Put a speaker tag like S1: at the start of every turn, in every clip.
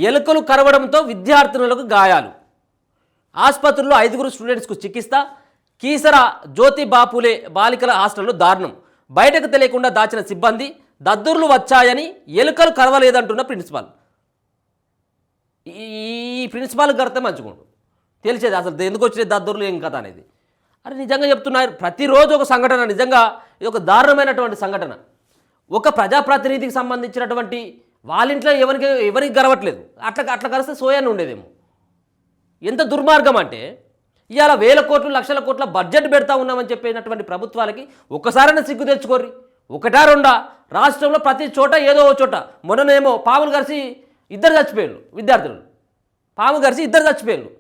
S1: ఎలుకలు కరవడంతో విద్యార్థినులకు గాయాలు. ఆసుపత్రుల్లో 5 స్టూడెంట్స్కు చికిత్స. కీసర జ్యోతి బాపులే బాలికల హాస్టల్లో దారుణం. బయటకు తెలియకుండా దాచిన సిబ్బంది. దద్దుర్లు వచ్చాయని ఎలుకలు కరవలేదంటున్న ప్రిన్సిపాల్. ఈ ప్రిన్సిపాల్ గడితే మంచిగుండు, తెలిసేది అసలు ఎందుకు వచ్చిన దద్దుర్లు ఏం కథ అనేది. అరే నిజంగా చెప్తున్నారు, ప్రతిరోజు ఒక సంఘటన. నిజంగా ఇది ఒక దారుణమైనటువంటి సంఘటన. ఒక ప్రజాప్రతినిధికి సంబంధించినటువంటి వాళ్ళ ఇంట్లో ఎవరికి గరవట్లేదు, అట్లా కలిస్తే సోయాన్ని ఉండేదేమో. ఎంత దుర్మార్గం అంటే ఇవాళ వేల కోట్లు లక్షల కోట్ల బడ్జెట్ పెడతా ఉన్నామని చెప్పినటువంటి ప్రభుత్వాలకి ఒక్కసారైనా సిగ్గు తెచ్చుకోర్రి. ఒకటా రెండా రాష్ట్రంలో ప్రతి చోట ఏదో ఓ చోట. మొన్ననేమో పాములు కలిసి 2 చచ్చిపోయారు విద్యార్థులు. పాము కలిసి 2 చచ్చిపోయారు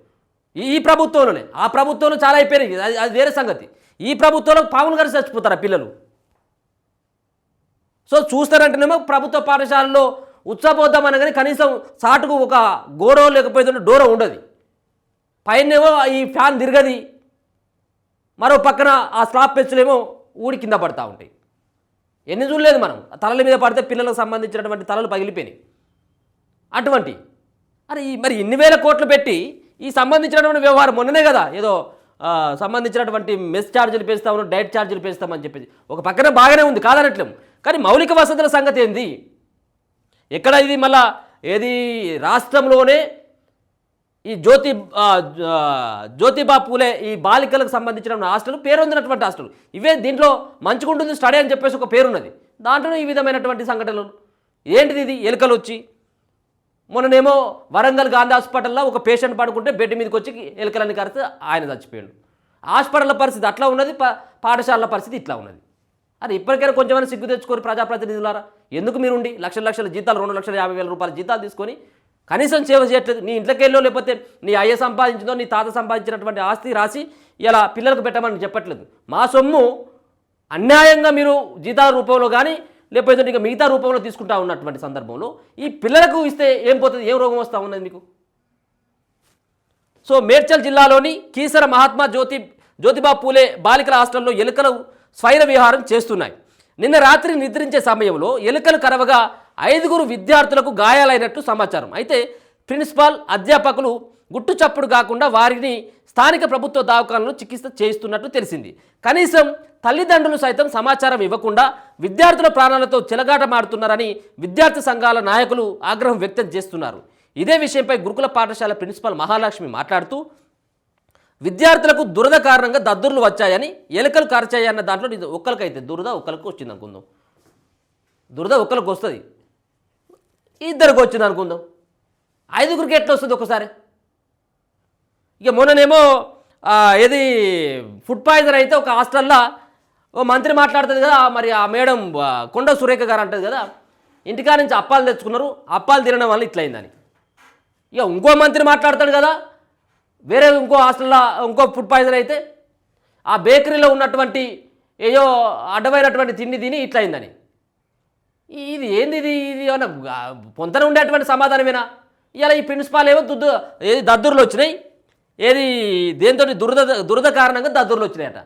S1: ఈ ప్రభుత్వంలోనే. ఆ ప్రభుత్వంలో చాలా అయిపోయినాయి, అది వేరే సంగతి. ఈ ప్రభుత్వంలో పాములు కలిసి చచ్చిపోతారు ఆ పిల్లలు. సో చూస్తారంటేనేమో ప్రభుత్వ పాఠశాలలో ఉత్సవబోద్దాం అనగానే కనీసం సాటుకు ఒక గోడో లేకపోతే డోరో ఉండదు. పైనేమో ఈ ఫ్యాన్ తిరగది, మరో పక్కన ఆ స్లాబ్ పెచ్చులేమో ఊడి కింద పడతా ఉంటాయి. ఎన్ని చూడలేదు మనం, తలల మీద పడితే పిల్లలకు సంబంధించినటువంటి తలలు పగిలిపోయినాయి. అటువంటి మరి ఇన్ని వేల కోట్లు పెట్టి ఈ సంబంధించినటువంటి వ్యవహారం మొన్ననే కదా ఏదో సంబంధించినటువంటి మెస్ ఛార్జీలు పెంచుతామని, డైట్ ఛార్జీలు పెంచుతామని చెప్పేసి ఒక పక్కన బాగానే ఉంది కాదనట్లేము. కానీ మౌలిక వసతుల సంగతి ఏంది? ఎక్కడ ఇది మళ్ళా ఏది రాష్ట్రంలోనే ఈ జ్యోతిబా పూలే ఈ బాలికలకు సంబంధించిన హాస్టల్ పేరొందినటువంటి హాస్టల్. ఇవే దీంట్లో మంచుకుంటుంది స్టడీ అని చెప్పేసి ఒక పేరున్నది. దాంట్లో ఈ విధమైనటువంటి సంఘటనలు ఏంటిది? ఇది ఎలుకలు వచ్చి మొన్ననేమో వరంగల్ గాంధీ హాస్పిటల్లో ఒక పేషెంట్ పడుకుంటే బెడ్ మీదకి వచ్చి ఎలుకలని కరిస్తే ఆయన చచ్చిపోయాడు. హాస్పిటల్ల పరిస్థితి అట్లా ఉన్నది, పాఠశాలల పరిస్థితి ఇట్లా ఉన్నది. అది ఇప్పటికైనా కొంచెమైనా సిగ్గు తెచ్చుకొని ప్రజాప్రతినిధులారా, ఎందుకు మీరుండి లక్షల జీతాలు 2,50,000 రూపాయల జీతాలు తీసుకొని కనీసం సేవ చేయట్లేదు? నీ ఇంట్లోకి వెళ్ళో లేకపోతే నీ అయ్య సంపాదించిందో నీ తాత సంపాదించినటువంటి ఆస్తి రాసి ఇలా పిల్లలకు పెట్టమని చెప్పట్లేదు. మా సొమ్ము అన్యాయంగా మీరు జీతాల రూపంలో కానీ లేకపోతే ఇంకా మిగతా రూపంలో తీసుకుంటా ఉన్నటువంటి సందర్భంలో ఈ పిల్లలకు ఇస్తే ఏం పోతుంది, ఏం రోగం వస్తూ ఉన్నది మీకు? సో మేడ్చల్ జిల్లాలోని కీసర మహాత్మా జ్యోతిబా పూలే బాలికల హాస్టల్లో ఎలుకలు స్వైర విహారం చేస్తున్నాయి. నిన్న రాత్రి నిద్రించే సమయంలో ఎలుకలు కరవగా 5 విద్యార్థులకు గాయాలైనట్టు సమాచారం. అయితే ప్రిన్సిపాల్, అధ్యాపకులు గుట్టు చప్పుడు కాకుండా వారిని స్థానిక ప్రభుత్వ దవాఖానలో చికిత్స చేయిస్తున్నట్టు తెలిసింది. కనీసం తల్లిదండ్రులు సైతం సమాచారం ఇవ్వకుండా విద్యార్థుల ప్రాణాలతో చెలగాటమాడుతున్నారని విద్యార్థి సంఘాల నాయకులు ఆగ్రహం వ్యక్తం చేస్తున్నారు. ఇదే విషయంపై గురుకుల పాఠశాల ప్రిన్సిపాల్ మహాలక్ష్మి మాట్లాడుతూ విద్యార్థులకు దురద కారణంగా దద్దుర్లు వచ్చాయని, ఎలుకలు కరచాయన్న దాంట్లో ఒక్కరికైతే దురద ఒక్కరికి వచ్చింది అనుకుందాం, దురద ఒక్కరికి వస్తుంది, 2 వచ్చింది అనుకుందాం, 5 ఎట్లా వస్తుంది ఒకసారి? ఇక మొన్ననేమో ఏది ఫుడ్ పాయిజన్ అయితే ఒక హాస్టల్లో ఓ మంత్రి మాట్లాడుతుంది కదా, మరి ఆ మేడం కొండ సురేఖ గారు అంటుంది కదా, ఇంటికా నుంచి అప్పాలు తెచ్చుకున్నారు, అప్పాలు తినడం వల్ల ఇట్లయిందని. ఇక ఇంకో మంత్రి మాట్లాడతాడు కదా, వేరే ఇంకో హాస్టల్లో ఇంకో ఫుడ్ పాయిజన్ అయితే ఆ బేకరీలో ఉన్నటువంటి ఏయో అడ్డమైనటువంటి తిండి తిని ఇట్లయిందని. ఇది ఏంది? ఇది ఏమన్నా పొంతన ఉండేటువంటి సమాధానమేనా? ఇలా ఈ ప్రిన్సిపాల్ ఏమో ఏది దద్దుర్లు వచ్చినాయి, ఏది దేంతో దురద కారణంగా దద్దుర్లు వచ్చినాయట.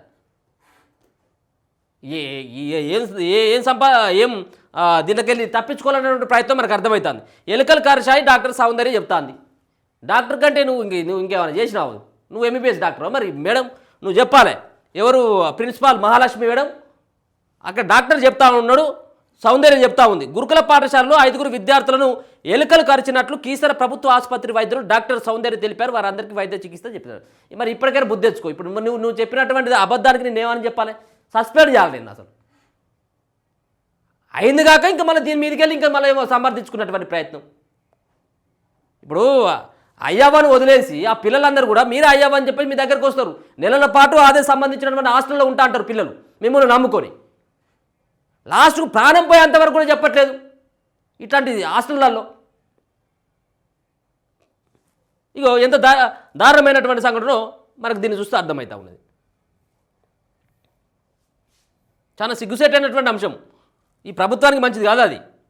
S1: ఏం దీనికెళ్ళి తప్పించుకోవాలనేటువంటి ప్రయత్నం మనకు అర్థమవుతుంది. ఎలుకల కరచాయి డాక్టర్ సౌందర్య చెప్తాంది. డాక్టర్ కంటే నువ్వు ఇంకేమైనా చేసినావు? నువ్వు ఎంబీబీఎస్ డాక్టర్. మరి మేడం నువ్వు చెప్పాలి, ఎవరు ప్రిన్సిపాల్ మహాలక్ష్మి మేడం, అక్కడ డాక్టర్ చెప్తా ఉన్నాడు, సౌందర్యం చెప్తా ఉంది. గురుకుల పాఠశాలలో 5 విద్యార్థులను ఎలుకలు కరిచినట్లు కీసర ప్రభుత్వ ఆసుపత్రి వైద్యులు డాక్టర్ సౌందర్య తెలిపారు. వారందరికీ వైద్య చికిత్స చెప్పారు. మరి ఇప్పటికైనా బుద్ధి తెచ్చుకో. ఇప్పుడు నువ్వు చెప్పినటువంటి అబద్ధానికి నేనేమని చెప్పాలి? సస్పెండ్ చేయాలి నేను అసలు. అయింది కాక ఇంకా మళ్ళీ దీని మీదకి వెళ్ళి ఇంకా మళ్ళీ ఏమో సమర్థించుకున్నటువంటి ప్రయత్నం. ఇప్పుడు అయ్యావని వదిలేసి ఆ పిల్లలందరూ కూడా మీరే అయ్యావని చెప్పి మీ దగ్గరకు వస్తారు. నెలల పాటు అదే సంబంధించినటువంటి హాస్టల్లో ఉంటా అంటారు పిల్లలు మిమ్మల్ని నమ్ముకొని. లాస్ట్కు ప్రాణం పోయేంతవరకు కూడా చెప్పట్లేదు ఇట్లాంటి హాస్టళ్లలో. ఇగో ఎంత దారుణమైనటువంటి సంఘటనో మనకు దీన్ని చూస్తే అర్థమవుతా ఉన్నది. చాలా సిగ్గుసేటైనటువంటి అంశం. ఈ ప్రభుత్వానికి మంచిది కాదు అది.